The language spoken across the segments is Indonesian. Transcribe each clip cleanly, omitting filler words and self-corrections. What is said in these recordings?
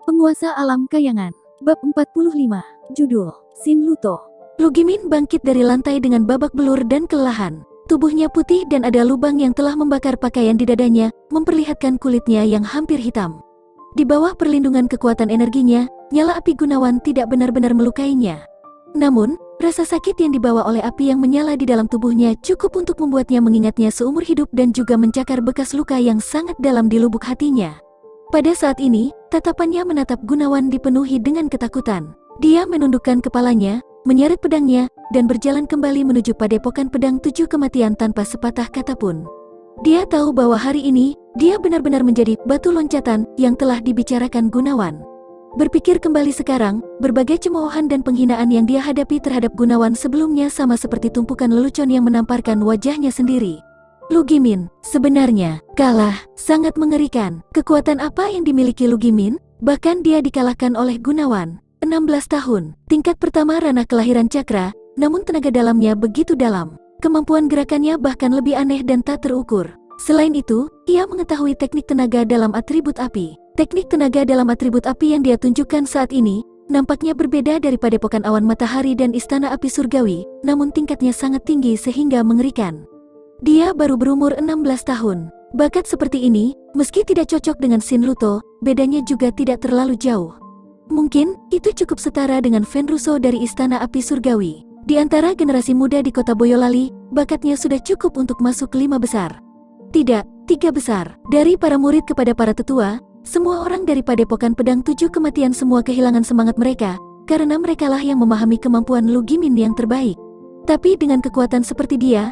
Penguasa Alam Kayangan. Bab 45. Judul, Sin Luto. Lugimin bangkit dari lantai dengan babak belur dan kelelahan. Tubuhnya putih dan ada lubang yang telah membakar pakaian di dadanya, memperlihatkan kulitnya yang hampir hitam. Di bawah perlindungan kekuatan energinya, nyala api Gunawan tidak benar-benar melukainya. Namun, rasa sakit yang dibawa oleh api yang menyala di dalam tubuhnya cukup untuk membuatnya mengingatnya seumur hidup dan juga mencakar bekas luka yang sangat dalam di lubuk hatinya. Pada saat ini, tatapannya menatap Gunawan dipenuhi dengan ketakutan. Dia menundukkan kepalanya, menyeret pedangnya, dan berjalan kembali menuju padepokan pedang 7 kematian tanpa sepatah kata pun. Dia tahu bahwa hari ini, dia benar-benar menjadi batu loncatan yang telah dibicarakan Gunawan. Berpikir kembali sekarang, berbagai cemoohan dan penghinaan yang dia hadapi terhadap Gunawan sebelumnya sama seperti tumpukan lelucon yang menamparkan wajahnya sendiri. Lugimin, sebenarnya, kalah, sangat mengerikan. Kekuatan apa yang dimiliki Lugimin? Bahkan dia dikalahkan oleh Gunawan. 16 tahun, tingkat pertama ranah kelahiran cakra, namun tenaga dalamnya begitu dalam. Kemampuan gerakannya bahkan lebih aneh dan tak terukur. Selain itu, ia mengetahui teknik tenaga dalam atribut api. Teknik tenaga dalam atribut api yang dia tunjukkan saat ini, nampaknya berbeda dari padepokan awan matahari dan istana api surgawi, namun tingkatnya sangat tinggi sehingga mengerikan. Dia baru berumur 16 tahun. Bakat seperti ini, meski tidak cocok dengan Sin Luto, bedanya juga tidak terlalu jauh. Mungkin, itu cukup setara dengan Fenruso dari Istana Api Surgawi. Di antara generasi muda di kota Boyolali, bakatnya sudah cukup untuk masuk 5 besar. Tidak, 3 besar. Dari para murid kepada para tetua, semua orang dari padepokan pedang 7 kematian semua kehilangan semangat mereka, karena merekalah yang memahami kemampuan Lugimin yang terbaik. Tapi dengan kekuatan seperti dia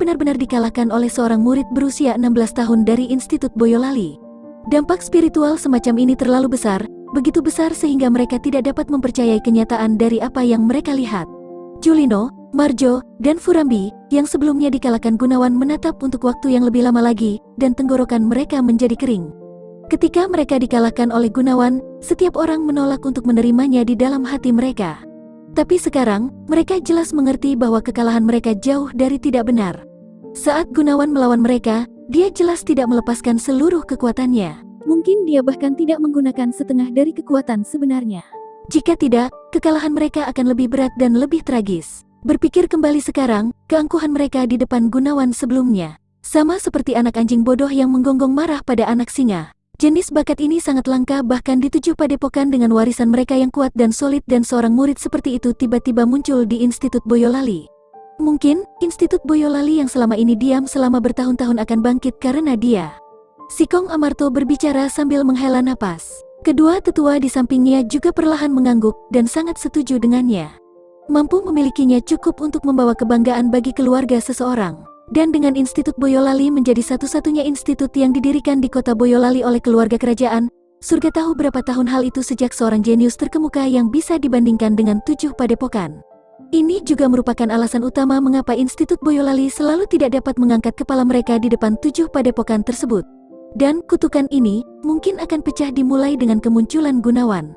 benar-benar dikalahkan oleh seorang murid berusia 16 tahun dari Institut Boyolali. Dampak spiritual semacam ini terlalu besar, begitu besar sehingga mereka tidak dapat mempercayai kenyataan dari apa yang mereka lihat. Julino, Marjo, dan Furambi, yang sebelumnya dikalahkan Gunawan menatap untuk waktu yang lebih lama lagi, dan tenggorokan mereka menjadi kering. Ketika mereka dikalahkan oleh Gunawan, setiap orang menolak untuk menerimanya di dalam hati mereka. Tapi sekarang, mereka jelas mengerti bahwa kekalahan mereka jauh dari tidak benar. Saat Gunawan melawan mereka, dia jelas tidak melepaskan seluruh kekuatannya. Mungkin dia bahkan tidak menggunakan setengah dari kekuatan sebenarnya. Jika tidak, kekalahan mereka akan lebih berat dan lebih tragis. Berpikir kembali sekarang, keangkuhan mereka di depan Gunawan sebelumnya. Sama seperti anak anjing bodoh yang menggonggong marah pada anak singa. Jenis bakat ini sangat langka bahkan di 7 padepokan dengan warisan mereka yang kuat dan solid, dan seorang murid seperti itu tiba-tiba muncul di Institut Boyolali. Mungkin, Institut Boyolali yang selama ini diam selama bertahun-tahun akan bangkit karena dia. Sikong Amarto berbicara sambil menghela napas. Kedua tetua di sampingnya juga perlahan mengangguk dan sangat setuju dengannya. Mampu memilikinya cukup untuk membawa kebanggaan bagi keluarga seseorang. Dan dengan Institut Boyolali menjadi satu-satunya institut yang didirikan di kota Boyolali oleh keluarga kerajaan, surga tahu berapa tahun hal itu sejak seorang jenius terkemuka yang bisa dibandingkan dengan 7 padepokan. Ini juga merupakan alasan utama mengapa Institut Boyolali selalu tidak dapat mengangkat kepala mereka di depan 7 padepokan tersebut. Dan kutukan ini mungkin akan pecah dimulai dengan kemunculan Gunawan.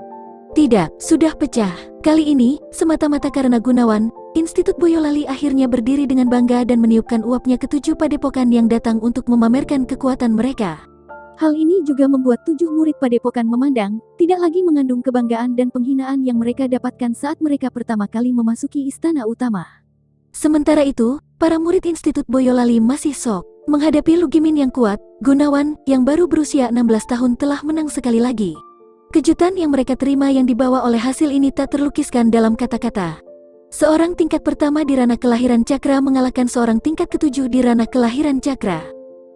Tidak, sudah pecah. Kali ini, semata-mata karena Gunawan, Institut Boyolali akhirnya berdiri dengan bangga dan meniupkan uapnya ke 7 padepokan yang datang untuk memamerkan kekuatan mereka. Hal ini juga membuat 7 murid padepokan memandang, tidak lagi mengandung kebanggaan dan penghinaan yang mereka dapatkan saat mereka pertama kali memasuki istana utama. Sementara itu, para murid Institut Boyolali masih shock. Menghadapi Lugimin yang kuat, Gunawan, yang baru berusia 16 tahun telah menang sekali lagi. Kejutan yang mereka terima yang dibawa oleh hasil ini tak terlukiskan dalam kata-kata. Seorang tingkat pertama di ranah kelahiran cakra mengalahkan seorang tingkat ke-7 di ranah kelahiran cakra.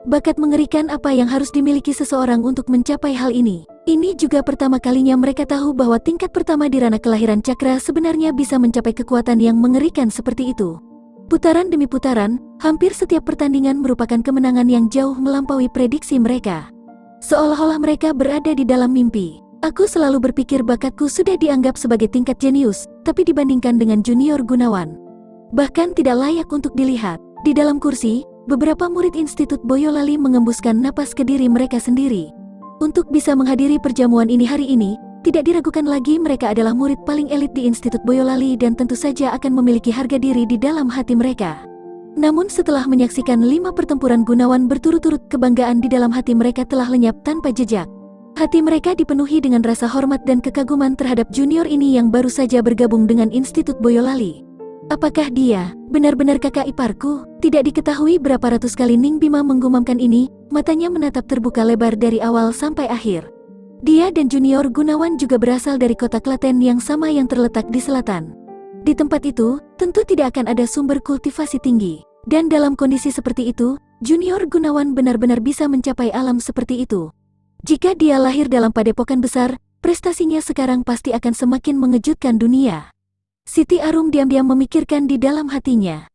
Bakat mengerikan apa yang harus dimiliki seseorang untuk mencapai hal ini. Ini juga pertama kalinya mereka tahu bahwa tingkat pertama di ranah kelahiran cakra sebenarnya bisa mencapai kekuatan yang mengerikan seperti itu. Putaran demi putaran, hampir setiap pertandingan merupakan kemenangan yang jauh melampaui prediksi mereka. Seolah-olah mereka berada di dalam mimpi. Aku selalu berpikir bakatku sudah dianggap sebagai tingkat jenius, tapi dibandingkan dengan junior Gunawan, bahkan tidak layak untuk dilihat. Di dalam kursi, beberapa murid Institut Boyolali mengembuskan napas ke diri mereka sendiri. Untuk bisa menghadiri perjamuan ini hari ini, tidak diragukan lagi mereka adalah murid paling elit di Institut Boyolali dan tentu saja akan memiliki harga diri di dalam hati mereka. Namun setelah menyaksikan 5 pertempuran Gunawan berturut-turut, kebanggaan di dalam hati mereka telah lenyap tanpa jejak. Hati mereka dipenuhi dengan rasa hormat dan kekaguman terhadap junior ini yang baru saja bergabung dengan Institut Boyolali. Apakah dia benar-benar kakak iparku? Tidak diketahui berapa ratus kali Ning Bima menggumamkan ini, matanya menatap terbuka lebar dari awal sampai akhir. Dia dan junior Gunawan juga berasal dari kota Klaten yang sama yang terletak di selatan. Di tempat itu, tentu tidak akan ada sumber kultivasi tinggi. Dan dalam kondisi seperti itu, junior Gunawan benar-benar bisa mencapai alam seperti itu. Jika dia lahir dalam padepokan besar, prestasinya sekarang pasti akan semakin mengejutkan dunia. Siti Arum diam-diam memikirkan di dalam hatinya.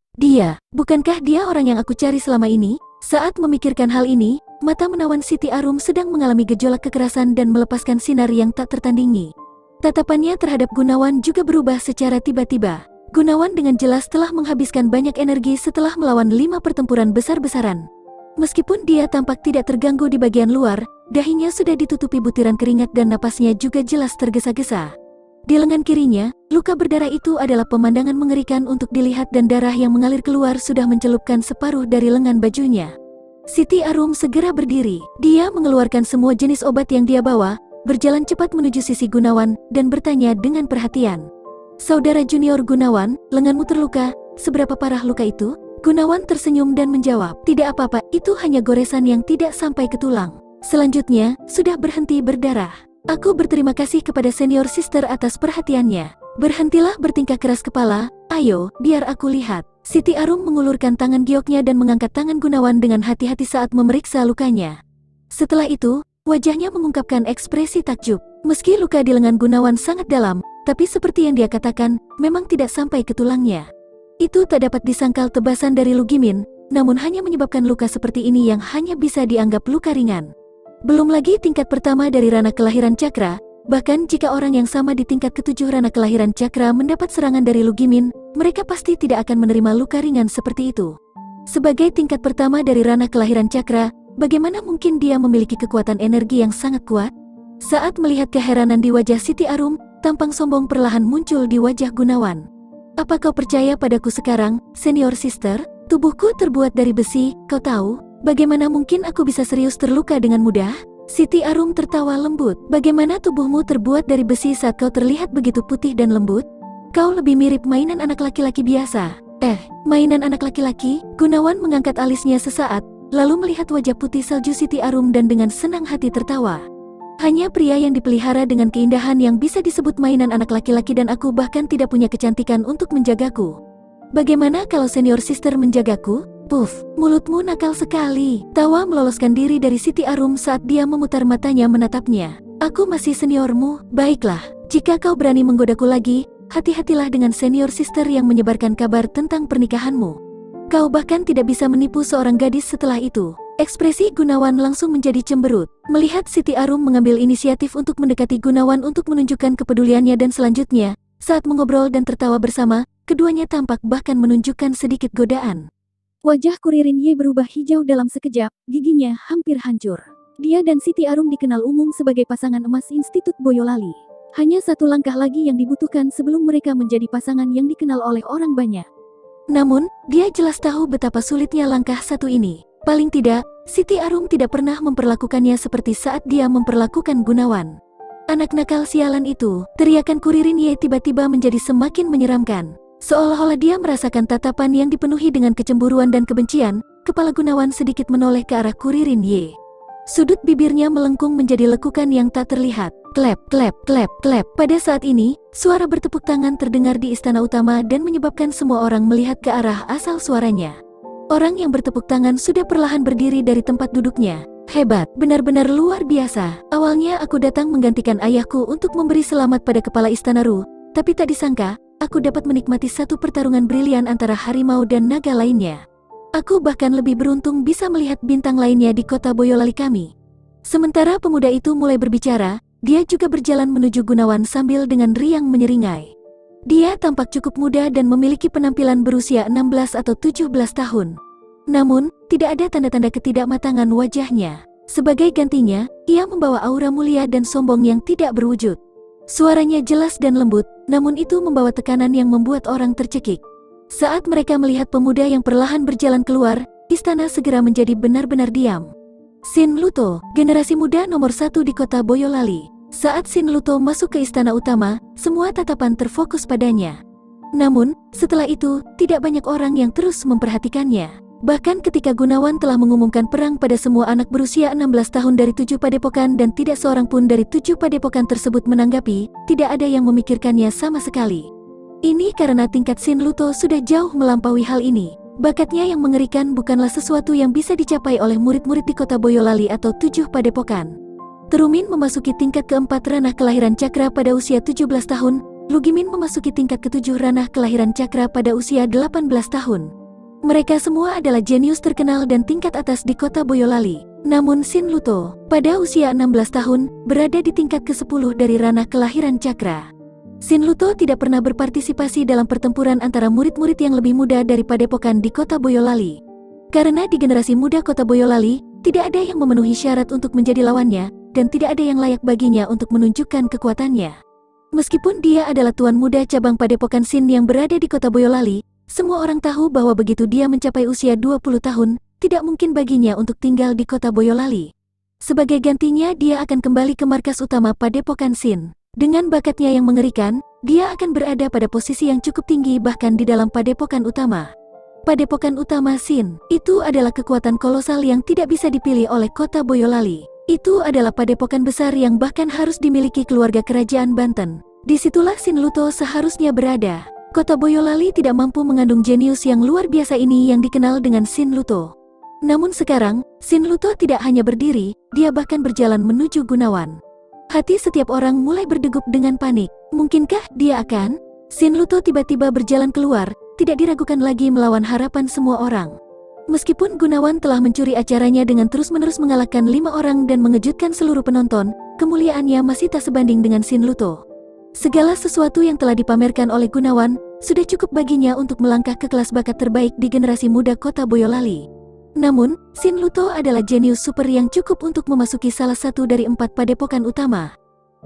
Bukankah dia orang yang aku cari selama ini? Saat memikirkan hal ini, mata menawan Siti Arum sedang mengalami gejolak kekerasan dan melepaskan sinar yang tak tertandingi. Tatapannya terhadap Gunawan juga berubah secara tiba-tiba. Gunawan dengan jelas telah menghabiskan banyak energi setelah melawan 5 pertempuran besar-besaran. Meskipun dia tampak tidak terganggu di bagian luar, dahinya sudah ditutupi butiran keringat dan napasnya juga jelas tergesa-gesa. Di lengan kirinya, luka berdarah itu adalah pemandangan mengerikan untuk dilihat dan darah yang mengalir keluar sudah mencelupkan separuh dari lengan bajunya. Siti Arum segera berdiri. Dia mengeluarkan semua jenis obat yang dia bawa, berjalan cepat menuju sisi Gunawan, dan bertanya dengan perhatian. Saudara junior Gunawan, lenganmu terluka, seberapa parah luka itu? Gunawan tersenyum dan menjawab, tidak apa-apa, itu hanya goresan yang tidak sampai ke tulang. Selanjutnya, sudah berhenti berdarah. Aku berterima kasih kepada senior sister atas perhatiannya. Berhentilah bertingkah keras kepala, ayo, biar aku lihat. Siti Arum mengulurkan tangan gioknya dan mengangkat tangan Gunawan dengan hati-hati saat memeriksa lukanya. Setelah itu, wajahnya mengungkapkan ekspresi takjub. Meski luka di lengan Gunawan sangat dalam, tapi seperti yang dia katakan, memang tidak sampai ke tulangnya. Itu tak dapat disangkal tebasan dari Lugimin, namun hanya menyebabkan luka seperti ini yang hanya bisa dianggap luka ringan. Belum lagi tingkat pertama dari Rana Kelahiran Cakra, bahkan jika orang yang sama di tingkat ke-7 Rana Kelahiran Cakra mendapat serangan dari Lugimin, mereka pasti tidak akan menerima luka ringan seperti itu. Sebagai tingkat pertama dari Rana Kelahiran Cakra, bagaimana mungkin dia memiliki kekuatan energi yang sangat kuat? Saat melihat keheranan di wajah Siti Arum, tampang sombong perlahan muncul di wajah Gunawan. Apa kau percaya padaku sekarang, senior sister? Tubuhku terbuat dari besi, kau tahu? Bagaimana mungkin aku bisa serius terluka dengan mudah? Siti Arum tertawa lembut. Bagaimana tubuhmu terbuat dari besi saat kau terlihat begitu putih dan lembut? Kau lebih mirip mainan anak laki-laki biasa. Mainan anak laki-laki? Gunawan mengangkat alisnya sesaat, lalu melihat wajah putih salju Siti Arum dan dengan senang hati tertawa. Hanya pria yang dipelihara dengan keindahan yang bisa disebut mainan anak laki-laki dan aku bahkan tidak punya kecantikan untuk menjagaku. Bagaimana kalau senior sister menjagaku? Puff, mulutmu nakal sekali. Tawa meloloskan diri dari Siti Arum saat dia memutar matanya menatapnya. Aku masih seniormu, baiklah. Jika kau berani menggodaku lagi, hati-hatilah dengan senior sister yang menyebarkan kabar tentang pernikahanmu. Kau bahkan tidak bisa menipu seorang gadis setelah itu. Ekspresi Gunawan langsung menjadi cemberut. Melihat Siti Arum mengambil inisiatif untuk mendekati Gunawan untuk menunjukkan kepeduliannya dan selanjutnya, saat mengobrol dan tertawa bersama, keduanya tampak bahkan menunjukkan sedikit godaan. Wajah Kuririn Ye berubah hijau dalam sekejap, giginya hampir hancur. Dia dan Siti Arum dikenal umum sebagai pasangan emas Institut Boyolali. Hanya satu langkah lagi yang dibutuhkan sebelum mereka menjadi pasangan yang dikenal oleh orang banyak. Namun, dia jelas tahu betapa sulitnya langkah satu ini. Paling tidak, Siti Arum tidak pernah memperlakukannya seperti saat dia memperlakukan Gunawan. Anak nakal sialan itu, teriakan Kuririn Ye tiba-tiba menjadi semakin menyeramkan. Seolah-olah dia merasakan tatapan yang dipenuhi dengan kecemburuan dan kebencian, kepala Gunawan sedikit menoleh ke arah Kuririn Ye. Sudut bibirnya melengkung menjadi lekukan yang tak terlihat. Klep, klep, klep, klep. Pada saat ini, suara bertepuk tangan terdengar di istana utama dan menyebabkan semua orang melihat ke arah asal suaranya. Orang yang bertepuk tangan sudah perlahan berdiri dari tempat duduknya. Hebat, benar-benar luar biasa. Awalnya aku datang menggantikan ayahku untuk memberi selamat pada kepala istana Ru, tapi tak disangka, aku dapat menikmati satu pertarungan brilian antara harimau dan naga lainnya. Aku bahkan lebih beruntung bisa melihat bintang lainnya di kota Boyolali kami. Sementara pemuda itu mulai berbicara, dia juga berjalan menuju Gunawan sambil dengan riang menyeringai. Dia tampak cukup muda dan memiliki penampilan berusia 16 atau 17 tahun. Namun, tidak ada tanda-tanda ketidakmatangan wajahnya. Sebagai gantinya, ia membawa aura mulia dan sombong yang tidak berwujud. Suaranya jelas dan lembut, namun itu membawa tekanan yang membuat orang tercekik. Saat mereka melihat pemuda yang perlahan berjalan keluar, istana segera menjadi benar-benar diam. Shin Luto, generasi muda nomor 1 di kota Boyolali. Saat Shin Luto masuk ke istana utama, semua tatapan terfokus padanya. Namun, setelah itu, tidak banyak orang yang terus memperhatikannya. Bahkan ketika Gunawan telah mengumumkan perang pada semua anak berusia 16 tahun dari 7 padepokan dan tidak seorang pun dari 7 padepokan tersebut menanggapi, tidak ada yang memikirkannya sama sekali. Ini karena tingkat Shin Luto sudah jauh melampaui hal ini. Bakatnya yang mengerikan bukanlah sesuatu yang bisa dicapai oleh murid-murid di kota Boyolali atau 7 padepokan. Terumin memasuki tingkat keempat ranah kelahiran cakra pada usia 17 tahun, Lugimin memasuki tingkat ketujuh ranah kelahiran cakra pada usia 18 tahun. Mereka semua adalah jenius terkenal dan tingkat atas di kota Boyolali. Namun Shin Luto, pada usia 16 tahun, berada di tingkat ke-10 dari ranah kelahiran cakra. Shin Luto tidak pernah berpartisipasi dalam pertempuran antara murid-murid yang lebih muda dari padepokan di kota Boyolali. Karena di generasi muda kota Boyolali, tidak ada yang memenuhi syarat untuk menjadi lawannya, dan tidak ada yang layak baginya untuk menunjukkan kekuatannya. Meskipun dia adalah tuan muda cabang padepokan Shin yang berada di kota Boyolali, semua orang tahu bahwa begitu dia mencapai usia 20 tahun, tidak mungkin baginya untuk tinggal di kota Boyolali. Sebagai gantinya dia akan kembali ke markas utama padepokan Shin. Dengan bakatnya yang mengerikan, dia akan berada pada posisi yang cukup tinggi bahkan di dalam padepokan utama. Padepokan utama Shin, itu adalah kekuatan kolosal yang tidak bisa dipilih oleh kota Boyolali. Itu adalah padepokan besar yang bahkan harus dimiliki keluarga kerajaan Banten. Disitulah Shin Luto seharusnya berada. Kota Boyolali tidak mampu mengandung jenius yang luar biasa ini yang dikenal dengan Shin Luto. Namun sekarang, Shin Luto tidak hanya berdiri, dia bahkan berjalan menuju Gunawan. Hati setiap orang mulai berdegup dengan panik. Mungkinkah dia akan? Shin Luto tiba-tiba berjalan keluar, tidak diragukan lagi melawan harapan semua orang. Meskipun Gunawan telah mencuri acaranya dengan terus-menerus mengalahkan 5 orang dan mengejutkan seluruh penonton, kemuliaannya masih tak sebanding dengan Shin Luto. Segala sesuatu yang telah dipamerkan oleh Gunawan, sudah cukup baginya untuk melangkah ke kelas bakat terbaik di generasi muda kota Boyolali. Namun, Shin Luto adalah jenius super yang cukup untuk memasuki salah satu dari 4 padepokan utama.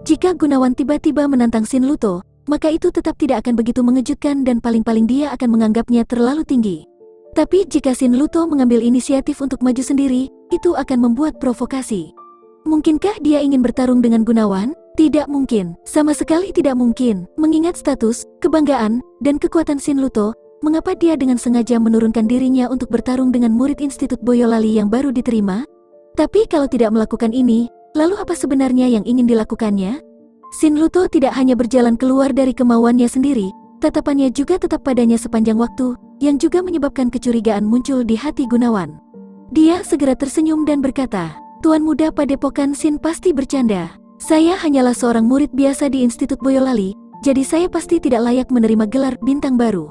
Jika Gunawan tiba-tiba menantang Shin Luto, maka itu tetap tidak akan begitu mengejutkan dan paling-paling dia akan menganggapnya terlalu tinggi. Tapi jika Shin Luto mengambil inisiatif untuk maju sendiri, itu akan membuat provokasi. Mungkinkah dia ingin bertarung dengan Gunawan? Tidak mungkin, sama sekali tidak mungkin. Mengingat status, kebanggaan, dan kekuatan Shin Luto, mengapa dia dengan sengaja menurunkan dirinya untuk bertarung dengan murid Institut Boyolali yang baru diterima? Tapi kalau tidak melakukan ini, lalu apa sebenarnya yang ingin dilakukannya? Shin Luto tidak hanya berjalan keluar dari kemauannya sendiri, tatapannya juga tetap padanya sepanjang waktu, yang juga menyebabkan kecurigaan muncul di hati Gunawan. Dia segera tersenyum dan berkata, "Tuan muda padepokan Shin pasti bercanda. Saya hanyalah seorang murid biasa di Institut Boyolali, jadi saya pasti tidak layak menerima gelar bintang baru.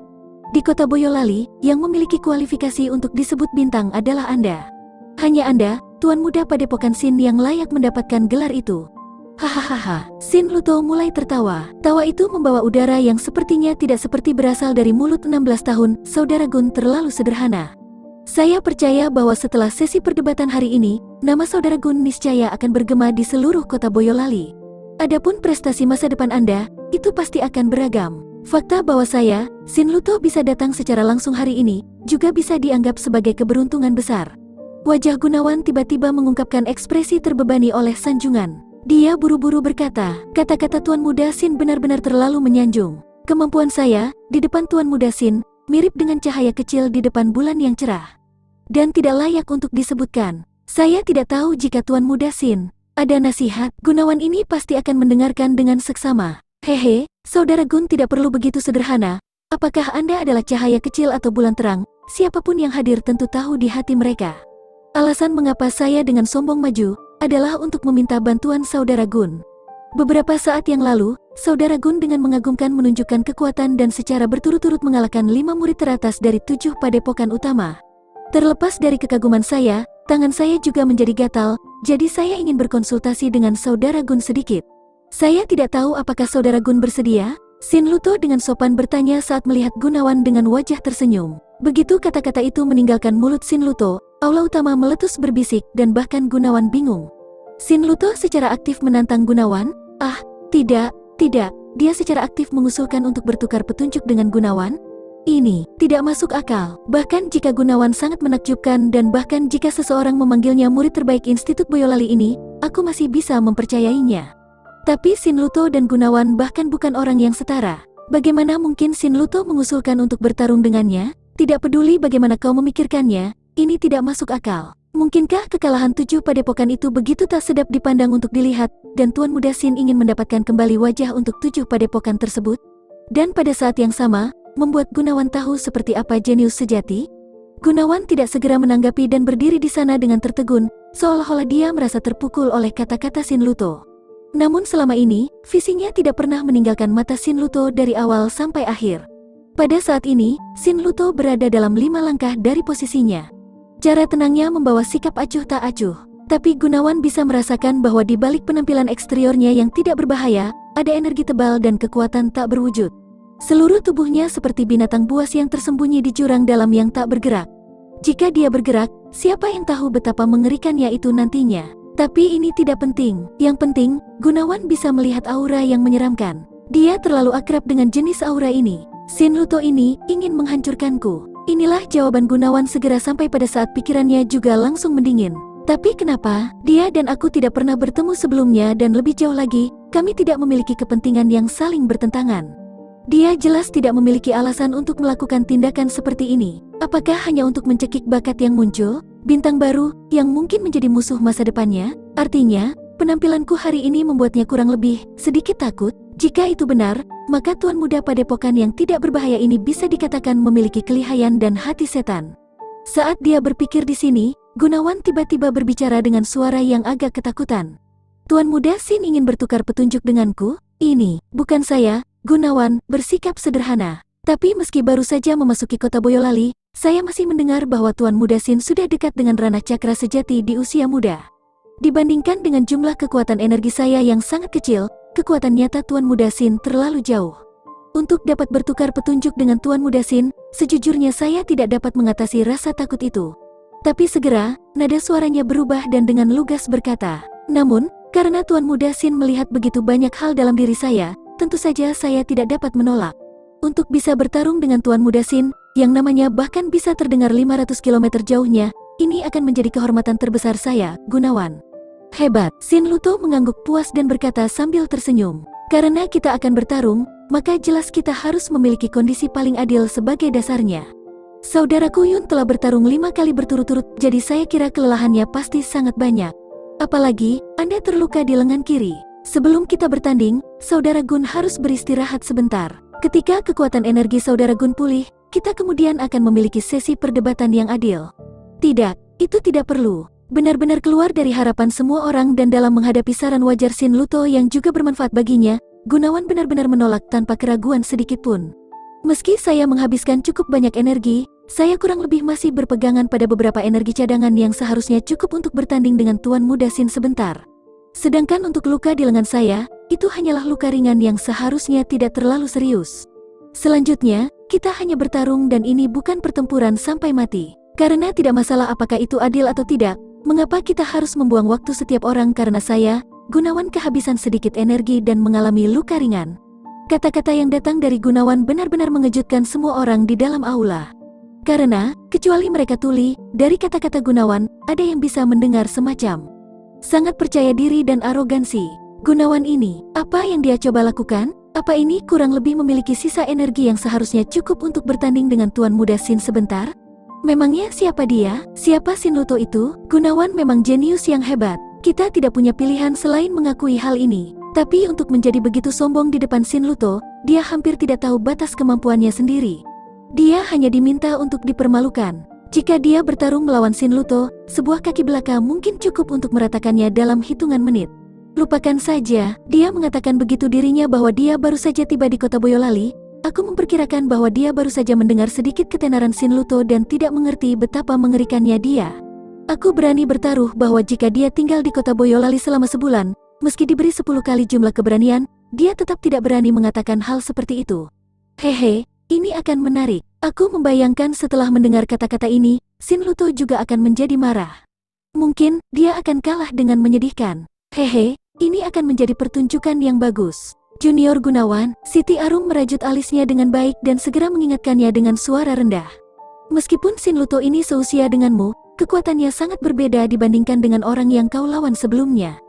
Di kota Boyolali, yang memiliki kualifikasi untuk disebut bintang adalah Anda. Hanya Anda, tuan muda padepokan Shin yang layak mendapatkan gelar itu." Hahaha, Shin Luto mulai tertawa. Tawa itu membawa udara yang sepertinya tidak seperti berasal dari mulut 16 tahun, Saudara Gun terlalu sederhana. Saya percaya bahwa setelah sesi perdebatan hari ini, nama Saudara Gun niscaya akan bergema di seluruh kota Boyolali. Adapun prestasi masa depan Anda, itu pasti akan beragam. Fakta bahwa saya, Shin Luto bisa datang secara langsung hari ini, juga bisa dianggap sebagai keberuntungan besar. Wajah Gunawan tiba-tiba mengungkapkan ekspresi terbebani oleh sanjungan. Dia buru-buru berkata, kata-kata Tuan Muda Shin benar-benar terlalu menyanjung. Kemampuan saya, di depan Tuan Muda Shin, mirip dengan cahaya kecil di depan bulan yang cerah. Dan tidak layak untuk disebutkan. Saya tidak tahu jika Tuan Muda Shin ada nasihat, Gunawan ini pasti akan mendengarkan dengan seksama. Hehe, Saudara Gun tidak perlu begitu sederhana. Apakah Anda adalah cahaya kecil atau bulan terang? Siapapun yang hadir tentu tahu di hati mereka. Alasan mengapa saya dengan sombong maju adalah untuk meminta bantuan Saudara Gun. Beberapa saat yang lalu, Saudara Gun dengan mengagumkan menunjukkan kekuatan dan secara berturut-turut mengalahkan 5 murid teratas dari 7 padepokan utama. Terlepas dari kekaguman saya, tangan saya juga menjadi gatal, jadi saya ingin berkonsultasi dengan Saudara Gun sedikit. Saya tidak tahu apakah Saudara Gun bersedia? Shin Luto dengan sopan bertanya saat melihat Gunawan dengan wajah tersenyum. Begitu kata-kata itu meninggalkan mulut Shin Luto, aula utama meletus berbisik dan bahkan Gunawan bingung. Shin Luto secara aktif menantang Gunawan? Ah, tidak. Dia secara aktif mengusulkan untuk bertukar petunjuk dengan Gunawan? Ini tidak masuk akal. Bahkan jika Gunawan sangat menakjubkan dan bahkan jika seseorang memanggilnya murid terbaik Institut Boyolali ini, aku masih bisa mempercayainya. Tapi Shin Luto dan Gunawan bahkan bukan orang yang setara. Bagaimana mungkin Shin Luto mengusulkan untuk bertarung dengannya? Tidak peduli bagaimana kau memikirkannya, ini tidak masuk akal. Mungkinkah kekalahan 7 padepokan itu begitu tak sedap dipandang untuk dilihat, dan Tuan Muda Shin ingin mendapatkan kembali wajah untuk 7 padepokan tersebut? Dan pada saat yang sama, membuat Gunawan tahu seperti apa jenius sejati? Gunawan tidak segera menanggapi dan berdiri di sana dengan tertegun, seolah-olah dia merasa terpukul oleh kata-kata Shin Luto. Namun selama ini, visinya tidak pernah meninggalkan mata Shin Luto dari awal sampai akhir. Pada saat ini, Shin Luto berada dalam 5 langkah dari posisinya. Cara tenangnya membawa sikap acuh tak acuh. Tapi Gunawan bisa merasakan bahwa di balik penampilan eksteriornya yang tidak berbahaya, ada energi tebal dan kekuatan tak berwujud. Seluruh tubuhnya seperti binatang buas yang tersembunyi di jurang dalam yang tak bergerak. Jika dia bergerak, siapa yang tahu betapa mengerikannya itu nantinya. Tapi ini tidak penting. Yang penting, Gunawan bisa melihat aura yang menyeramkan. Dia terlalu akrab dengan jenis aura ini. Shin Luto ini ingin menghancurkanku. Inilah jawaban Gunawan segera sampai pada saat pikirannya juga langsung mendingin. Tapi kenapa dia dan aku tidak pernah bertemu sebelumnya dan lebih jauh lagi, kami tidak memiliki kepentingan yang saling bertentangan. Dia jelas tidak memiliki alasan untuk melakukan tindakan seperti ini. Apakah hanya untuk mencekik bakat yang muncul, bintang baru, yang mungkin menjadi musuh masa depannya? Artinya, penampilanku hari ini membuatnya kurang lebih sedikit takut. Jika itu benar, maka Tuan Muda Padepokan yang tidak berbahaya ini bisa dikatakan memiliki kelihayan dan hati setan. Saat dia berpikir di sini, Gunawan tiba-tiba berbicara dengan suara yang agak ketakutan. Tuan Muda Shin ingin bertukar petunjuk denganku? Ini, bukan saya. Gunawan bersikap sederhana. Tapi meski baru saja memasuki kota Boyolali, saya masih mendengar bahwa Tuan Muda Shin sudah dekat dengan ranah cakra sejati di usia muda. Dibandingkan dengan jumlah kekuatan energi saya yang sangat kecil, kekuatan nyata Tuan Muda Shin terlalu jauh. Untuk dapat bertukar petunjuk dengan Tuan Muda Shin, sejujurnya saya tidak dapat mengatasi rasa takut itu. Tapi segera, nada suaranya berubah dan dengan lugas berkata, "Namun, karena Tuan Muda Shin melihat begitu banyak hal dalam diri saya, tentu saja saya tidak dapat menolak. Untuk bisa bertarung dengan Tuan Muda Shin, yang namanya bahkan bisa terdengar 500 km jauhnya, ini akan menjadi kehormatan terbesar saya, Gunawan." Hebat, Shin Luto mengangguk puas dan berkata sambil tersenyum. Karena kita akan bertarung, maka jelas kita harus memiliki kondisi paling adil sebagai dasarnya. Saudaraku Yun telah bertarung 5 kali berturut-turut, jadi saya kira kelelahannya pasti sangat banyak. Apalagi, Anda terluka di lengan kiri. Sebelum kita bertanding, Saudara Gun harus beristirahat sebentar. Ketika kekuatan energi Saudara Gun pulih, kita kemudian akan memiliki sesi perdebatan yang adil. Tidak, itu tidak perlu. Benar-benar keluar dari harapan semua orang dan dalam menghadapi saran wajar Shin Luto yang juga bermanfaat baginya, Gunawan benar-benar menolak tanpa keraguan sedikitpun. Meski saya menghabiskan cukup banyak energi, saya kurang lebih masih berpegangan pada beberapa energi cadangan yang seharusnya cukup untuk bertanding dengan Tuan Muda Shin sebentar. Sedangkan untuk luka di lengan saya, itu hanyalah luka ringan yang seharusnya tidak terlalu serius. Selanjutnya, kita hanya bertarung dan ini bukan pertempuran sampai mati. Karena tidak masalah apakah itu adil atau tidak, mengapa kita harus membuang waktu setiap orang karena saya, Gunawan kehabisan sedikit energi dan mengalami luka ringan. Kata-kata yang datang dari Gunawan benar-benar mengejutkan semua orang di dalam aula. Karena, kecuali mereka tuli, dari kata-kata Gunawan, ada yang bisa mendengar semacam sangat percaya diri dan arogansi. Gunawan ini, apa yang dia coba lakukan? Apa ini kurang lebih memiliki sisa energi yang seharusnya cukup untuk bertanding dengan Tuan Muda Shin sebentar? Memangnya siapa dia? Siapa Shin Luto itu? Gunawan memang jenius yang hebat. Kita tidak punya pilihan selain mengakui hal ini. Tapi untuk menjadi begitu sombong di depan Shin Luto, dia hampir tidak tahu batas kemampuannya sendiri. Dia hanya diminta untuk dipermalukan. Jika dia bertarung melawan Shin Luto, sebuah kaki belaka mungkin cukup untuk meratakannya dalam hitungan menit. Lupakan saja, dia mengatakan begitu dirinya bahwa dia baru saja tiba di kota Boyolali. Aku memperkirakan bahwa dia baru saja mendengar sedikit ketenaran Shin Luto dan tidak mengerti betapa mengerikannya dia. Aku berani bertaruh bahwa jika dia tinggal di kota Boyolali selama sebulan, meski diberi 10 kali jumlah keberanian, dia tetap tidak berani mengatakan hal seperti itu. Hehe, ini akan menarik. Aku membayangkan setelah mendengar kata-kata ini, Shin Luto juga akan menjadi marah. Mungkin, dia akan kalah dengan menyedihkan. Hehe, ini akan menjadi pertunjukan yang bagus. Junior Gunawan, Siti Arum merajut alisnya dengan baik dan segera mengingatkannya dengan suara rendah. Meskipun Sin Luto ini seusia denganmu, kekuatannya sangat berbeda dibandingkan dengan orang yang kau lawan sebelumnya.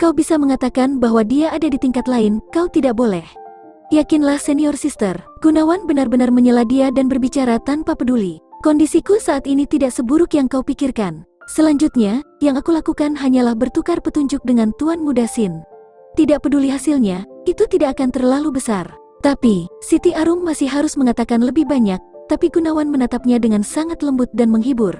Kau bisa mengatakan bahwa dia ada di tingkat lain, kau tidak boleh. Yakinlah senior sister, Gunawan benar-benar menyela dia dan berbicara tanpa peduli. Kondisiku saat ini tidak seburuk yang kau pikirkan. Selanjutnya, yang aku lakukan hanyalah bertukar petunjuk dengan Tuan Muda Sin. Tidak peduli hasilnya, itu tidak akan terlalu besar. Tapi, Siti Arum masih harus mengatakan lebih banyak, tapi Gunawan menatapnya dengan sangat lembut dan menghibur.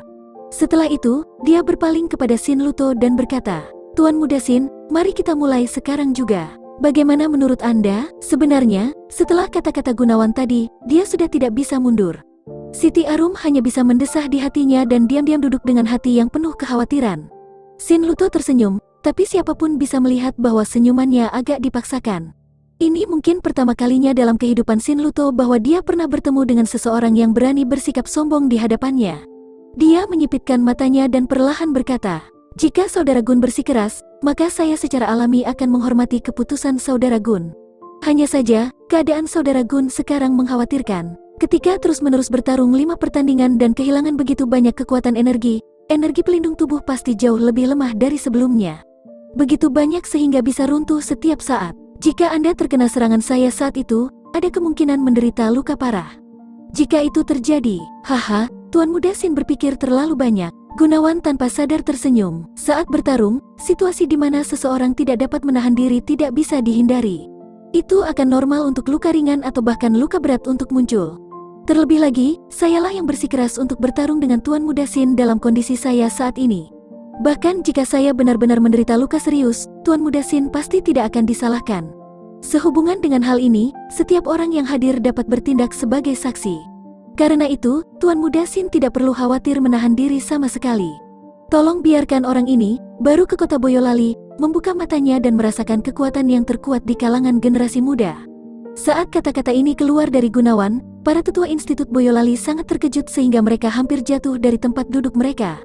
Setelah itu, dia berpaling kepada Sin Luto dan berkata, Tuan Muda Sin, mari kita mulai sekarang juga. Bagaimana menurut Anda? Sebenarnya, setelah kata-kata Gunawan tadi, dia sudah tidak bisa mundur. Siti Arum hanya bisa mendesah di hatinya dan diam-diam duduk dengan hati yang penuh kekhawatiran. Sin Luto tersenyum, tapi siapapun bisa melihat bahwa senyumannya agak dipaksakan. Ini mungkin pertama kalinya dalam kehidupan Sin Luto bahwa dia pernah bertemu dengan seseorang yang berani bersikap sombong di hadapannya. Dia menyipitkan matanya dan perlahan berkata, jika Saudara Gun bersikeras, maka saya secara alami akan menghormati keputusan Saudara Gun. Hanya saja, keadaan Saudara Gun sekarang mengkhawatirkan. Ketika terus-menerus bertarung 5 pertandingan dan kehilangan begitu banyak kekuatan energi pelindung tubuh pasti jauh lebih lemah dari sebelumnya. Begitu banyak sehingga bisa runtuh setiap saat. Jika Anda terkena serangan saya saat itu, ada kemungkinan menderita luka parah. Jika itu terjadi, haha, Tuan Muda Sin berpikir terlalu banyak. Gunawan tanpa sadar tersenyum. Saat bertarung, situasi di mana seseorang tidak dapat menahan diri tidak bisa dihindari. Itu akan normal untuk luka ringan atau bahkan luka berat untuk muncul. Terlebih lagi, sayalah yang bersikeras untuk bertarung dengan Tuan Muda Sin dalam kondisi saya saat ini. Bahkan jika saya benar-benar menderita luka serius, Tuan Muda Sin pasti tidak akan disalahkan. Sehubungan dengan hal ini, setiap orang yang hadir dapat bertindak sebagai saksi. Karena itu, Tuan Muda Sin tidak perlu khawatir menahan diri sama sekali. Tolong biarkan orang ini, baru ke kota Boyolali, membuka matanya dan merasakan kekuatan yang terkuat di kalangan generasi muda. Saat kata-kata ini keluar dari Gunawan, para tetua Institut Boyolali sangat terkejut sehingga mereka hampir jatuh dari tempat duduk mereka.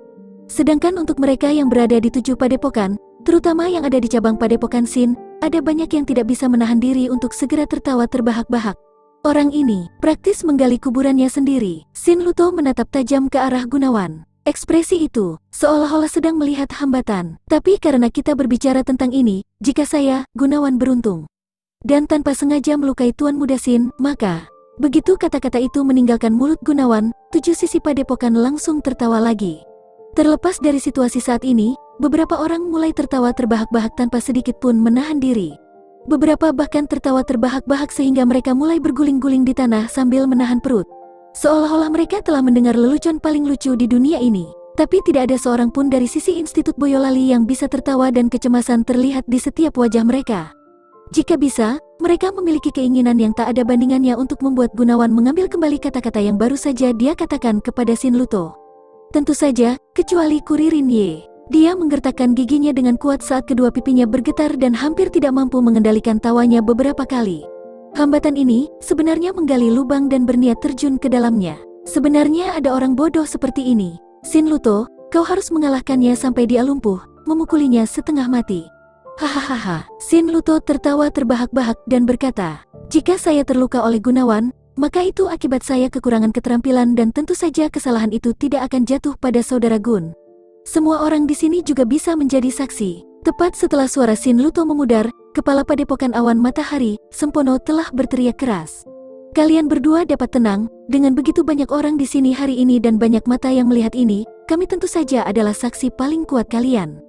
Sedangkan untuk mereka yang berada di 7 padepokan, terutama yang ada di cabang padepokan Sin, ada banyak yang tidak bisa menahan diri untuk segera tertawa terbahak-bahak. Orang ini praktis menggali kuburannya sendiri. Sin Luto menatap tajam ke arah Gunawan. Ekspresi itu seolah-olah sedang melihat hambatan. Tapi karena kita berbicara tentang ini, jika saya, Gunawan beruntung dan tanpa sengaja melukai Tuan Muda Sin, maka begitu kata-kata itu meninggalkan mulut Gunawan, 7 sisi padepokan langsung tertawa lagi. Terlepas dari situasi saat ini, beberapa orang mulai tertawa terbahak-bahak tanpa sedikit pun menahan diri. Beberapa bahkan tertawa terbahak-bahak sehingga mereka mulai berguling-guling di tanah sambil menahan perut. Seolah-olah mereka telah mendengar lelucon paling lucu di dunia ini. Tapi tidak ada seorang pun dari sisi Institut Boyolali yang bisa tertawa dan kecemasan terlihat di setiap wajah mereka. Jika bisa, mereka memiliki keinginan yang tak ada bandingannya untuk membuat Gunawan mengambil kembali kata-kata yang baru saja dia katakan kepada Sin Luto. Tentu saja, kecuali Kuririn Ye. Dia menggertakkan giginya dengan kuat saat kedua pipinya bergetar dan hampir tidak mampu mengendalikan tawanya beberapa kali. Hambatan ini sebenarnya menggali lubang dan berniat terjun ke dalamnya. Sebenarnya ada orang bodoh seperti ini. Sin Luto, kau harus mengalahkannya sampai dia lumpuh, memukulinya setengah mati. Hahaha. Sin Luto tertawa terbahak-bahak dan berkata, jika saya terluka oleh Gunawan, maka itu akibat saya kekurangan keterampilan dan tentu saja kesalahan itu tidak akan jatuh pada Saudara Gun. Semua orang di sini juga bisa menjadi saksi. Tepat setelah suara Sin Luto memudar, kepala padepokan Awan Matahari, Sempono telah berteriak keras. Kalian berdua dapat tenang, dengan begitu banyak orang di sini hari ini dan banyak mata yang melihat ini, kami tentu saja adalah saksi paling kuat kalian.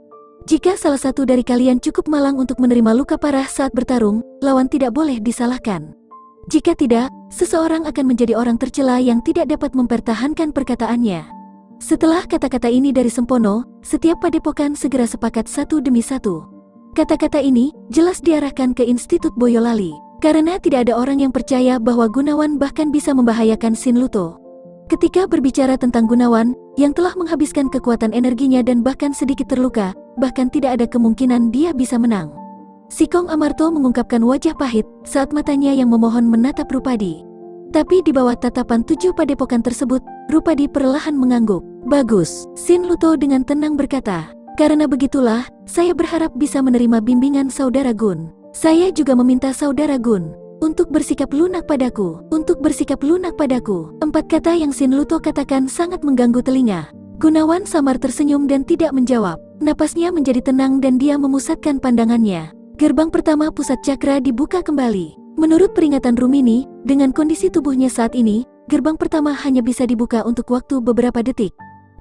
Jika salah satu dari kalian cukup malang untuk menerima luka parah saat bertarung, lawan tidak boleh disalahkan. Jika tidak, seseorang akan menjadi orang tercela yang tidak dapat mempertahankan perkataannya. Setelah kata-kata ini dari Sempono, setiap padepokan segera sepakat satu demi satu. Kata-kata ini jelas diarahkan ke Institut Boyolali, karena tidak ada orang yang percaya bahwa Gunawan bahkan bisa membahayakan Sin Luto. Ketika berbicara tentang Gunawan, yang telah menghabiskan kekuatan energinya dan bahkan sedikit terluka, bahkan tidak ada kemungkinan dia bisa menang. Sikong Amarto mengungkapkan wajah pahit saat matanya yang memohon menatap Rupadi. Tapi di bawah tatapan 7 padepokan tersebut, Rupadi perlahan mengangguk. Bagus, Sin Luto dengan tenang berkata. Karena begitulah, saya berharap bisa menerima bimbingan Saudara Gun. Saya juga meminta Saudara Gun untuk bersikap lunak padaku, untuk bersikap lunak padaku. 4 kata yang Shin Luto katakan sangat mengganggu telinga. Gunawan samar tersenyum dan tidak menjawab. Napasnya menjadi tenang dan dia memusatkan pandangannya. Gerbang pertama pusat cakra dibuka kembali. Menurut peringatan Rumini, dengan kondisi tubuhnya saat ini, gerbang pertama hanya bisa dibuka untuk waktu beberapa detik.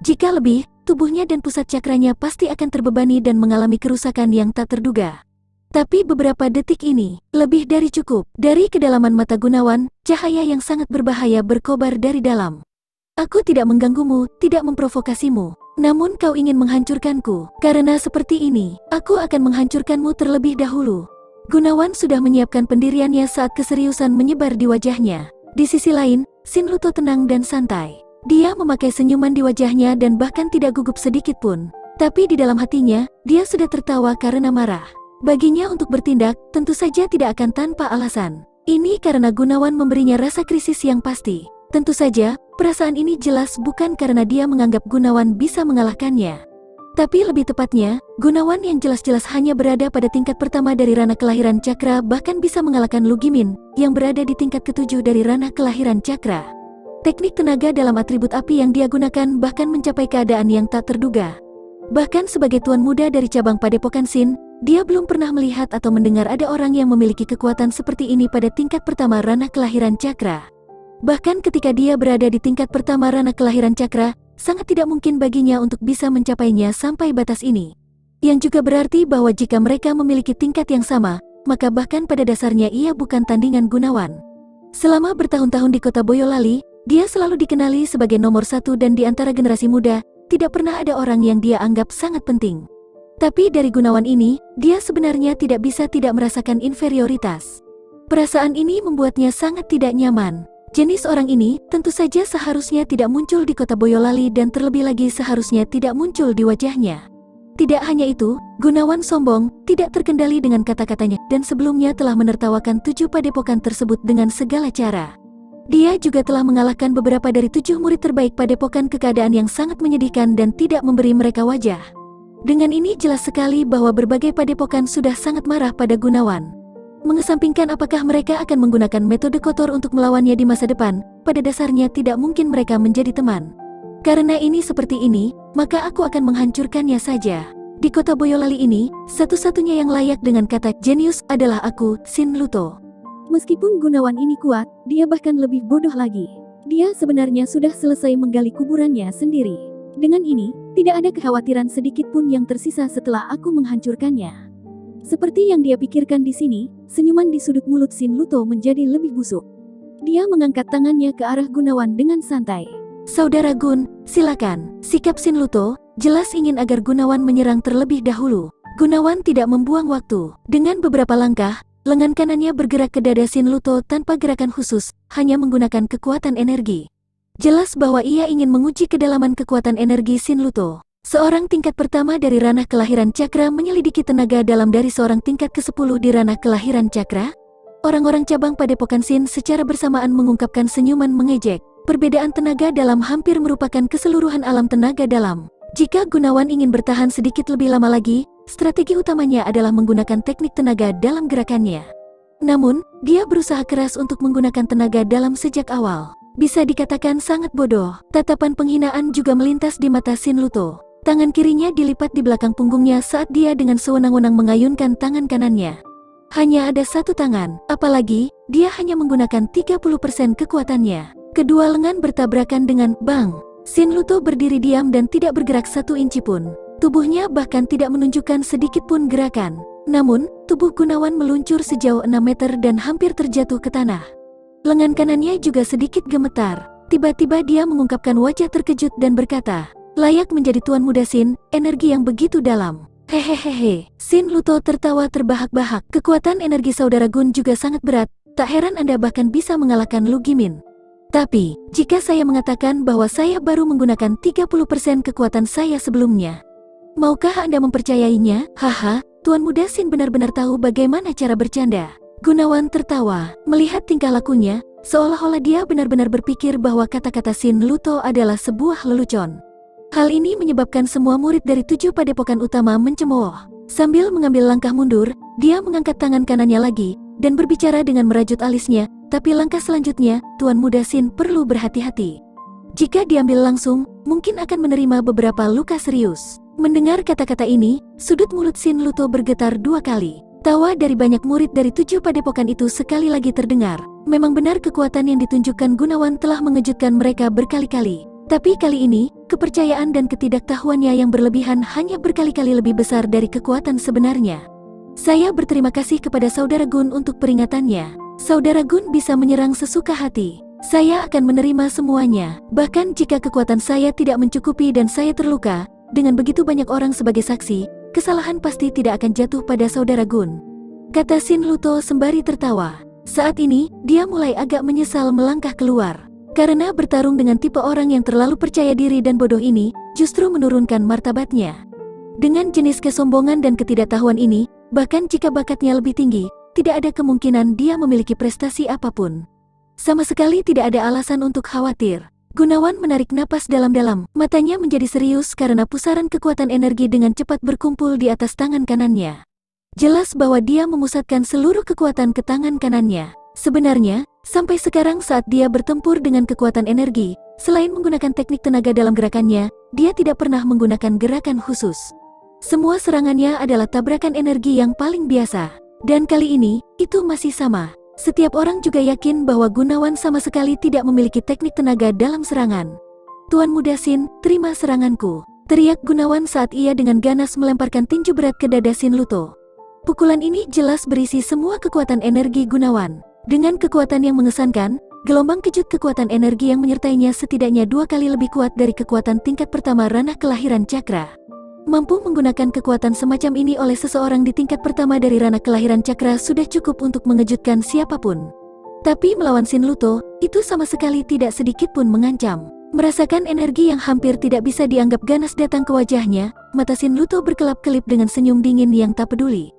Jika lebih, tubuhnya dan pusat cakranya pasti akan terbebani dan mengalami kerusakan yang tak terduga. Tapi beberapa detik ini, lebih dari cukup. Dari kedalaman mata Gunawan, cahaya yang sangat berbahaya berkobar dari dalam. Aku tidak mengganggumu, tidak memprovokasimu. Namun kau ingin menghancurkanku. Karena seperti ini, aku akan menghancurkanmu terlebih dahulu. Gunawan sudah menyiapkan pendiriannya saat keseriusan menyebar di wajahnya. Di sisi lain, Shin Luto tenang dan santai. Dia memakai senyuman di wajahnya dan bahkan tidak gugup sedikit pun. Tapi di dalam hatinya, dia sudah tertawa karena marah. Baginya untuk bertindak, tentu saja tidak akan tanpa alasan. Ini karena Gunawan memberinya rasa krisis yang pasti. Tentu saja, perasaan ini jelas bukan karena dia menganggap Gunawan bisa mengalahkannya. Tapi lebih tepatnya, Gunawan yang jelas-jelas hanya berada pada tingkat pertama dari ranah kelahiran cakra bahkan bisa mengalahkan Lu Gimin, yang berada di tingkat ke-7 dari ranah kelahiran cakra. Teknik tenaga dalam atribut api yang dia gunakan bahkan mencapai keadaan yang tak terduga. Bahkan sebagai tuan muda dari cabang Padepokan Shin, dia belum pernah melihat atau mendengar ada orang yang memiliki kekuatan seperti ini pada tingkat pertama ranah kelahiran cakra. Bahkan ketika dia berada di tingkat pertama ranah kelahiran cakra, sangat tidak mungkin baginya untuk bisa mencapainya sampai batas ini. Yang juga berarti bahwa jika mereka memiliki tingkat yang sama, maka bahkan pada dasarnya ia bukan tandingan Gunawan. Selama bertahun-tahun di kota Boyolali, dia selalu dikenali sebagai nomor 1 dan di antara generasi muda, tidak pernah ada orang yang dia anggap sangat penting. Tapi dari Gunawan ini, dia sebenarnya tidak bisa tidak merasakan inferioritas. Perasaan ini membuatnya sangat tidak nyaman. Jenis orang ini tentu saja seharusnya tidak muncul di kota Boyolali dan terlebih lagi seharusnya tidak muncul di wajahnya. Tidak hanya itu, Gunawan sombong, tidak terkendali dengan kata-katanya dan sebelumnya telah menertawakan 7 padepokan tersebut dengan segala cara. Dia juga telah mengalahkan beberapa dari 7 murid terbaik padepokan ke keadaan yang sangat menyedihkan dan tidak memberi mereka wajah. Dengan ini jelas sekali bahwa berbagai padepokan sudah sangat marah pada Gunawan. Mengesampingkan apakah mereka akan menggunakan metode kotor untuk melawannya di masa depan, pada dasarnya tidak mungkin mereka menjadi teman. Karena ini seperti ini, maka aku akan menghancurkannya saja. Di kota Boyolali ini, satu-satunya yang layak dengan kata jenius adalah aku, Shin Luto. Meskipun Gunawan ini kuat, dia bahkan lebih bodoh lagi. Dia sebenarnya sudah selesai menggali kuburannya sendiri. Dengan ini, tidak ada kekhawatiran sedikit pun yang tersisa setelah aku menghancurkannya. Seperti yang dia pikirkan di sini, senyuman di sudut mulut Shin Luto menjadi lebih busuk. Dia mengangkat tangannya ke arah Gunawan dengan santai. Saudara Gun, silakan. Sikap Shin Luto jelas ingin agar Gunawan menyerang terlebih dahulu. Gunawan tidak membuang waktu. Dengan beberapa langkah, lengan kanannya bergerak ke dada Shin Luto tanpa gerakan khusus, hanya menggunakan kekuatan energi. Jelas bahwa ia ingin menguji kedalaman kekuatan energi Shin Luto. Seorang tingkat pertama dari ranah kelahiran cakra menyelidiki tenaga dalam dari seorang tingkat ke-10 di ranah kelahiran cakra. Orang-orang cabang Padepokan Shin secara bersamaan mengungkapkan senyuman mengejek. Perbedaan tenaga dalam hampir merupakan keseluruhan alam tenaga dalam. Jika Gunawan ingin bertahan sedikit lebih lama lagi, strategi utamanya adalah menggunakan teknik tenaga dalam gerakannya. Namun, dia berusaha keras untuk menggunakan tenaga dalam sejak awal. Bisa dikatakan sangat bodoh. Tatapan penghinaan juga melintas di mata Shin Luto. Tangan kirinya dilipat di belakang punggungnya saat dia dengan sewenang-wenang mengayunkan tangan kanannya. Hanya ada satu tangan, apalagi, dia hanya menggunakan 30% kekuatannya. Kedua lengan bertabrakan dengan bang. Shin Luto berdiri diam dan tidak bergerak 1 inci pun. Tubuhnya bahkan tidak menunjukkan sedikit pun gerakan. Namun, tubuh Gunawan meluncur sejauh 6 meter dan hampir terjatuh ke tanah. Lengan kanannya juga sedikit gemetar. Tiba-tiba dia mengungkapkan wajah terkejut dan berkata, layak menjadi tuan muda Shin, energi yang begitu dalam. Hehehehe. Shin Luto tertawa terbahak-bahak. Kekuatan energi saudara Gun juga sangat berat, tak heran Anda bahkan bisa mengalahkan Lu Gimin. Tapi, jika saya mengatakan bahwa saya baru menggunakan 30% kekuatan saya sebelumnya, maukah Anda mempercayainya? Haha, tuan muda Shin benar-benar tahu bagaimana cara bercanda. Gunawan tertawa, melihat tingkah lakunya, seolah-olah dia benar-benar berpikir bahwa kata-kata Shin Luto adalah sebuah lelucon. Hal ini menyebabkan semua murid dari 7 padepokan utama mencemooh. Sambil mengambil langkah mundur, Dia mengangkat tangan kanannya lagi dan berbicara dengan merajut alisnya, tapi langkah selanjutnya, Tuan Muda Sin perlu berhati-hati. Jika diambil langsung, mungkin akan menerima beberapa luka serius. Mendengar kata-kata ini, sudut mulut Sin Luto bergetar 2 kali. Tawa dari banyak murid dari 7 padepokan itu sekali lagi terdengar. Memang benar kekuatan yang ditunjukkan Gunawan telah mengejutkan mereka berkali-kali. Tapi kali ini, kepercayaan dan ketidaktahuannya yang berlebihan hanya berkali-kali lebih besar dari kekuatan sebenarnya. Saya berterima kasih kepada Saudara Gun untuk peringatannya. Saudara Gun bisa menyerang sesuka hati. Saya akan menerima semuanya. Bahkan jika kekuatan saya tidak mencukupi dan saya terluka, dengan begitu banyak orang sebagai saksi, kesalahan pasti tidak akan jatuh pada Saudara Gun, kata Sin Luto sembari tertawa. Saat ini, dia mulai agak menyesal melangkah keluar. Karena bertarung dengan tipe orang yang terlalu percaya diri dan bodoh ini, justru menurunkan martabatnya. Dengan jenis kesombongan dan ketidaktahuan ini, bahkan jika bakatnya lebih tinggi, tidak ada kemungkinan dia memiliki prestasi apapun. Sama sekali tidak ada alasan untuk khawatir. Gunawan menarik napas dalam-dalam, matanya menjadi serius karena pusaran kekuatan energi dengan cepat berkumpul di atas tangan kanannya. Jelas bahwa dia memusatkan seluruh kekuatan ke tangan kanannya. Sebenarnya, sampai sekarang saat dia bertempur dengan kekuatan energi, selain menggunakan teknik tenaga dalam gerakannya, dia tidak pernah menggunakan gerakan khusus. Semua serangannya adalah tabrakan energi yang paling biasa. Dan kali ini, itu masih sama. Setiap orang juga yakin bahwa Gunawan sama sekali tidak memiliki teknik tenaga dalam serangan. Tuan Muda Sin, terima seranganku, teriak Gunawan saat ia dengan ganas melemparkan tinju berat ke dada Sin Luto. Pukulan ini jelas berisi semua kekuatan energi Gunawan. Dengan kekuatan yang mengesankan, gelombang kejut kekuatan energi yang menyertainya setidaknya 2 kali lebih kuat dari kekuatan tingkat pertama ranah kelahiran cakra. Mampu menggunakan kekuatan semacam ini oleh seseorang di tingkat pertama dari ranah kelahiran cakra sudah cukup untuk mengejutkan siapapun. Tapi melawan Sin Luto, itu sama sekali tidak sedikit pun mengancam. Merasakan energi yang hampir tidak bisa dianggap ganas datang ke wajahnya, mata Sin Luto berkelap-kelip dengan senyum dingin yang tak peduli.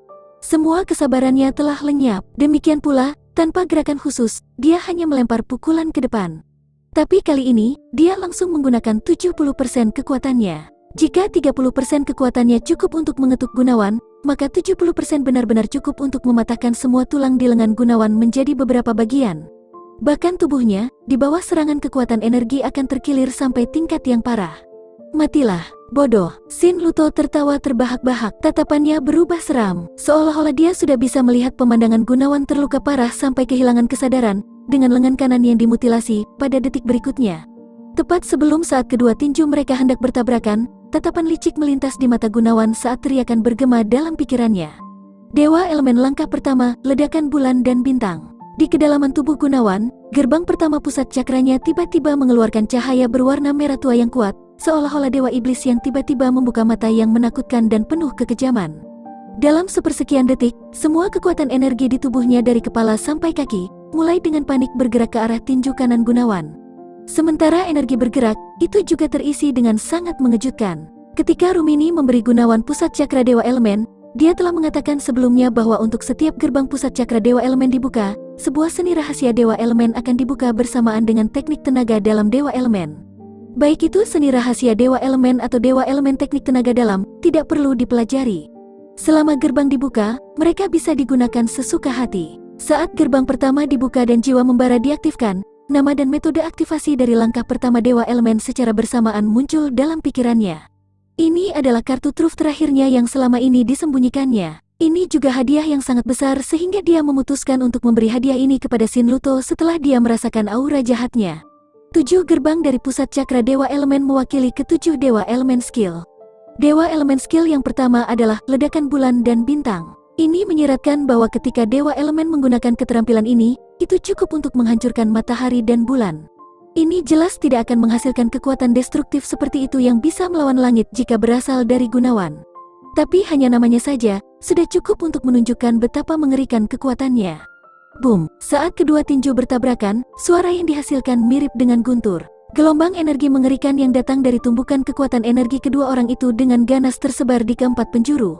Semua kesabarannya telah lenyap, demikian pula, tanpa gerakan khusus, dia hanya melempar pukulan ke depan. Tapi kali ini, dia langsung menggunakan 70% kekuatannya. Jika 30% kekuatannya cukup untuk mengetuk Gunawan, maka 70% benar-benar cukup untuk mematahkan semua tulang di lengan Gunawan menjadi beberapa bagian. Bahkan tubuhnya, di bawah serangan kekuatan energi akan terkilir sampai tingkat yang parah. Matilah, bodoh. Sin Luto tertawa terbahak-bahak, tatapannya berubah seram, seolah-olah dia sudah bisa melihat pemandangan Gunawan terluka parah sampai kehilangan kesadaran, dengan lengan kanan yang dimutilasi, pada detik berikutnya. Tepat sebelum saat kedua tinju mereka hendak bertabrakan, tatapan licik melintas di mata Gunawan saat teriakan bergema dalam pikirannya. Dewa elemen langkah pertama, ledakan bulan dan bintang. Di kedalaman tubuh Gunawan, gerbang pertama pusat cakranya tiba-tiba mengeluarkan cahaya berwarna merah tua yang kuat, seolah-olah dewa iblis yang tiba-tiba membuka mata yang menakutkan dan penuh kekejaman. Dalam sepersekian detik, semua kekuatan energi di tubuhnya dari kepala sampai kaki, mulai dengan panik bergerak ke arah tinju kanan Gunawan. Sementara energi bergerak, itu juga terisi dengan sangat mengejutkan. Ketika Rumini memberi Gunawan pusat cakra Dewa Elemen, dia telah mengatakan sebelumnya bahwa untuk setiap gerbang pusat cakra Dewa Elemen dibuka, sebuah seni rahasia Dewa Elemen akan dibuka bersamaan dengan teknik tenaga dalam Dewa Elemen. Baik itu seni rahasia Dewa Elemen atau Dewa Elemen teknik tenaga dalam, tidak perlu dipelajari. Selama gerbang dibuka, mereka bisa digunakan sesuka hati. Saat gerbang pertama dibuka dan jiwa membara diaktifkan, nama dan metode aktivasi dari langkah pertama Dewa Elemen secara bersamaan muncul dalam pikirannya. Ini adalah kartu truf terakhirnya yang selama ini disembunyikannya. Ini juga hadiah yang sangat besar sehingga dia memutuskan untuk memberi hadiah ini kepada Sin Luto setelah dia merasakan aura jahatnya. 7 gerbang dari pusat cakra Dewa Elemen mewakili ke-7 Dewa Elemen Skill. Dewa Elemen Skill yang pertama adalah ledakan bulan dan bintang. Ini menyiratkan bahwa ketika Dewa Elemen menggunakan keterampilan ini, itu cukup untuk menghancurkan matahari dan bulan. Ini jelas tidak akan menghasilkan kekuatan destruktif seperti itu yang bisa melawan langit jika berasal dari Gunawan. Tapi hanya namanya saja, sudah cukup untuk menunjukkan betapa mengerikan kekuatannya. Boom! Saat kedua tinju bertabrakan, suara yang dihasilkan mirip dengan guntur. Gelombang energi mengerikan yang datang dari tumbukan kekuatan energi kedua orang itu dengan ganas tersebar di keempat penjuru.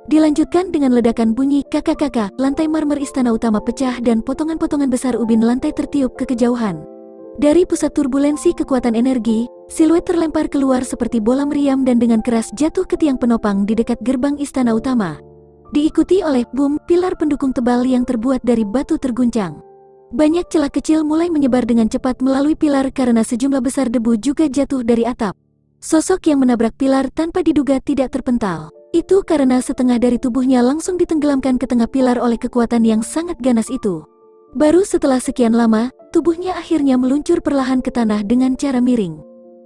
Dilanjutkan dengan ledakan bunyi kakak-kakak, lantai marmer istana utama pecah dan potongan-potongan besar ubin lantai tertiup ke kejauhan. Dari pusat turbulensi kekuatan energi, siluet terlempar keluar seperti bola meriam dan dengan keras jatuh ke tiang penopang di dekat gerbang istana utama. diikuti oleh boom, pilar pendukung tebal yang terbuat dari batu terguncang. Banyak celah kecil mulai menyebar dengan cepat melalui pilar karena sejumlah besar debu juga jatuh dari atap. Sosok yang menabrak pilar tanpa diduga tidak terpental. Itu karena setengah dari tubuhnya langsung ditenggelamkan ke tengah pilar oleh kekuatan yang sangat ganas itu. Baru setelah sekian lama, tubuhnya akhirnya meluncur perlahan ke tanah dengan cara miring.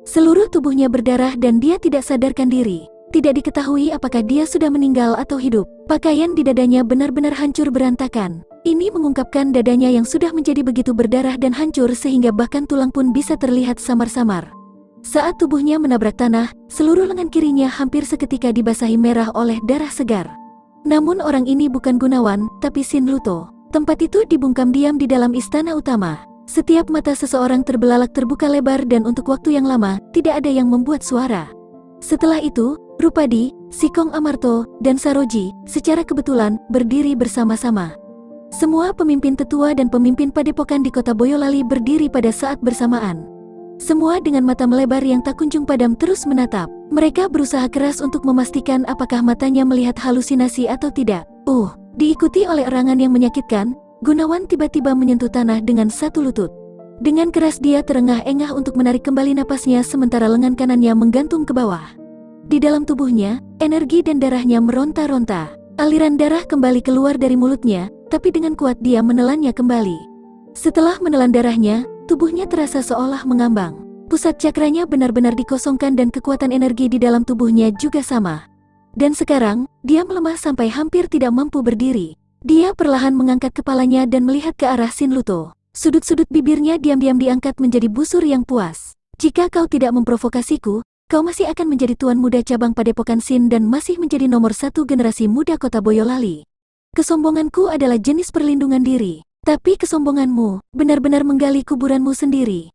Seluruh tubuhnya berdarah dan dia tidak sadarkan diri. Tidak diketahui apakah dia sudah meninggal atau hidup. Pakaian di dadanya benar-benar hancur berantakan. Ini mengungkapkan dadanya yang sudah menjadi begitu berdarah dan hancur sehingga bahkan tulang pun bisa terlihat samar-samar. Saat tubuhnya menabrak tanah, seluruh lengan kirinya hampir seketika dibasahi merah oleh darah segar. Namun orang ini bukan Gunawan, tapi Shin Luto. Tempat itu dibungkam diam di dalam istana utama. Setiap mata seseorang terbelalak terbuka lebar dan untuk waktu yang lama, tidak ada yang membuat suara. Setelah itu, Rupadi, Sikong Amarto, dan Saroji, secara kebetulan, berdiri bersama-sama. Semua pemimpin tetua dan pemimpin padepokan di kota Boyolali berdiri pada saat bersamaan. Semua dengan mata melebar yang tak kunjung padam terus menatap. Mereka berusaha keras untuk memastikan apakah matanya melihat halusinasi atau tidak. Diikuti oleh erangan yang menyakitkan, Gunawan tiba-tiba menyentuh tanah dengan satu lutut. Dengan keras dia terengah-engah untuk menarik kembali napasnya sementara lengan kanannya menggantung ke bawah. Di dalam tubuhnya, energi dan darahnya meronta-ronta. Aliran darah kembali keluar dari mulutnya, tapi dengan kuat dia menelannya kembali. Setelah menelan darahnya, tubuhnya terasa seolah mengambang. Pusat cakranya benar-benar dikosongkan dan kekuatan energi di dalam tubuhnya juga sama. Dan sekarang, dia melemah sampai hampir tidak mampu berdiri. Dia perlahan mengangkat kepalanya dan melihat ke arah Shin Luto. Sudut-sudut bibirnya diam-diam diangkat menjadi busur yang puas. Jika kau tidak memprovokasiku, kau masih akan menjadi tuan muda cabang padepokan Shin dan masih menjadi nomor 1 generasi muda kota Boyolali. Kesombonganku adalah jenis perlindungan diri. Tapi kesombonganmu benar-benar menggali kuburanmu sendiri.